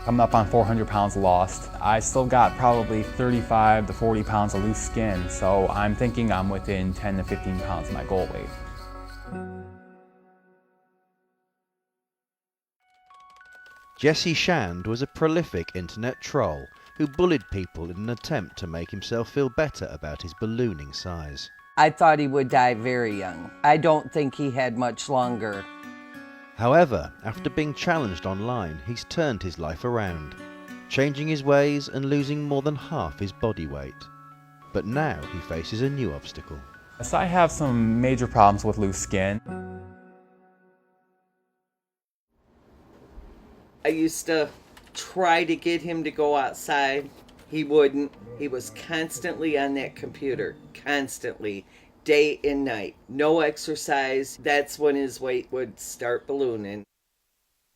I'm up on 400 pounds lost. I still got probably 35 to 40 pounds of loose skin, so I'm thinking I'm within 10 to 15 pounds of my goal weight. Jesse Shand was a prolific internet troll who bullied people in an attempt to make himself feel better about his ballooning size. I thought he would die very young. I don't think he had much longer. However, after being challenged online, he's turned his life around, changing his ways and losing more than half his body weight. But now he faces a new obstacle. So I have some major problems with loose skin. I used to try to get him to go outside. He wouldn't. He was constantly on that computer, constantly, day and night. No exercise. That's when his weight would start ballooning.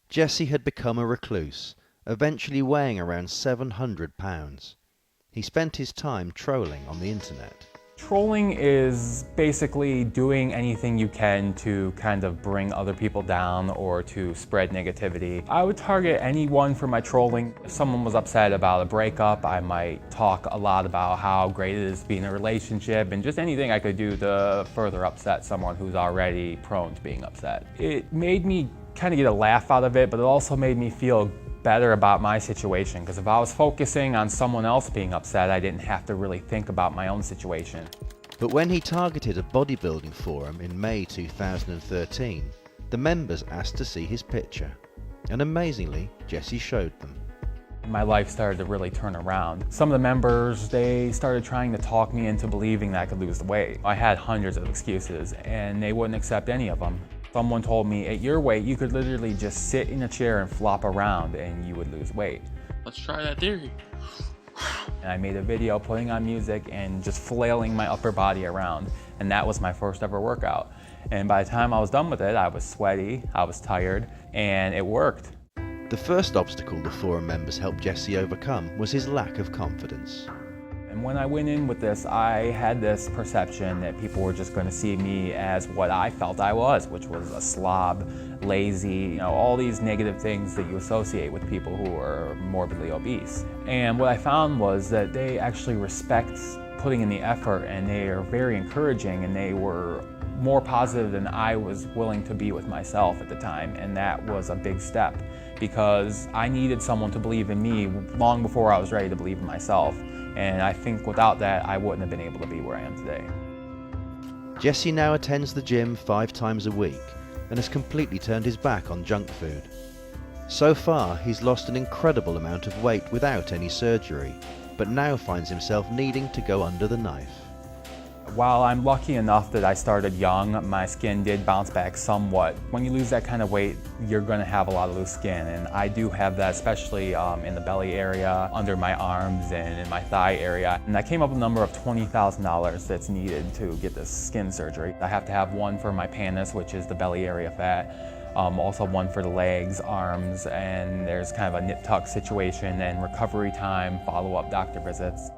Jesse had become a recluse, eventually weighing around 700 pounds. He spent his time trolling on the internet. Trolling is basically doing anything you can to kind of bring other people down or to spread negativity. I would target anyone for my trolling. If someone was upset about a breakup, I might talk a lot about how great it is to be in a relationship and just anything I could do to further upset someone who's already prone to being upset. It made me kind of get a laugh out of it, but it also made me feel better about my situation, because if I was focusing on someone else being upset, I didn't have to really think about my own situation. But when he targeted a bodybuilding forum in May 2013, the members asked to see his picture, and amazingly, Jesse showed them. My life started to really turn around. Some of the members, they started trying to talk me into believing that I could lose the weight. I had hundreds of excuses, and they wouldn't accept any of them. Someone told me, at your weight, you could literally just sit in a chair and flop around and you would lose weight. Let's try that theory. And I made a video putting on music and just flailing my upper body around. And that was my first ever workout. And by the time I was done with it, I was sweaty, I was tired, and it worked. The first obstacle the forum members helped Jesse overcome was his lack of confidence. And when I went in with this, I had this perception that people were just going to see me as what I felt I was, which was a slob, lazy, all these negative things that you associate with people who are morbidly obese. And what I found was that they actually respect putting in the effort, and they are very encouraging, and they were more positive than I was willing to be with myself at the time. And that was a big step, because I needed someone to believe in me long before I was ready to believe in myself. And I think without that, I wouldn't have been able to be where I am today. Jesse now attends the gym 5 times a week and has completely turned his back on junk food. So far, he's lost an incredible amount of weight without any surgery, but now finds himself needing to go under the knife. While I'm lucky enough that I started young, my skin did bounce back somewhat. When you lose that kind of weight, you're going to have a lot of loose skin, and I do have that, especially in the belly area, under my arms, and in my thigh area. And I came up with a number of $20,000 that's needed to get this skin surgery. I have to have one for my pannus, which is the belly area fat, also one for the legs, arms, and there's kind of a nip tuck situation, and recovery time, follow-up doctor visits.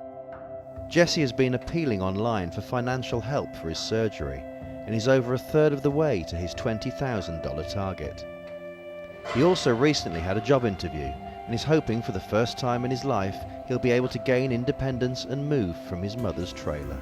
Jesse has been appealing online for financial help for his surgery and is over a third of the way to his $20,000 target. He also recently had a job interview and is hoping for the first time in his life he'll be able to gain independence and move from his mother's trailer.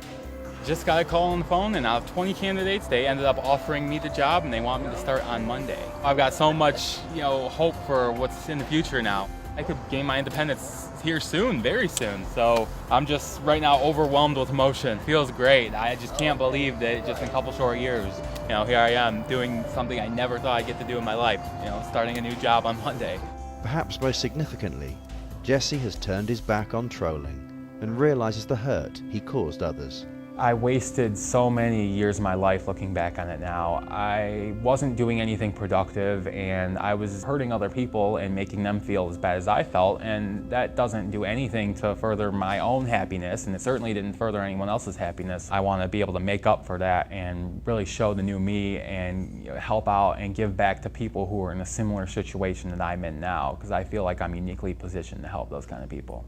Just got a call on the phone, and out of 20 candidates, they ended up offering me the job, and they want me to start on Monday. I've got so much, hope for what's in the future now. I could gain my independence here soon, very soon. So I'm just right now overwhelmed with emotion. Feels great. I just can't believe that just in a couple short years, here I am doing something I never thought I'd get to do in my life, starting a new job on Monday. Perhaps most significantly, Jesse has turned his back on trolling and realizes the hurt he caused others. I wasted so many years of my life looking back on it now. I wasn't doing anything productive, and I was hurting other people and making them feel as bad as I felt, and that doesn't do anything to further my own happiness, and it certainly didn't further anyone else's happiness. I want to be able to make up for that and really show the new me and help out and give back to people who are in a similar situation that I'm in now, because I feel like I'm uniquely positioned to help those kind of people.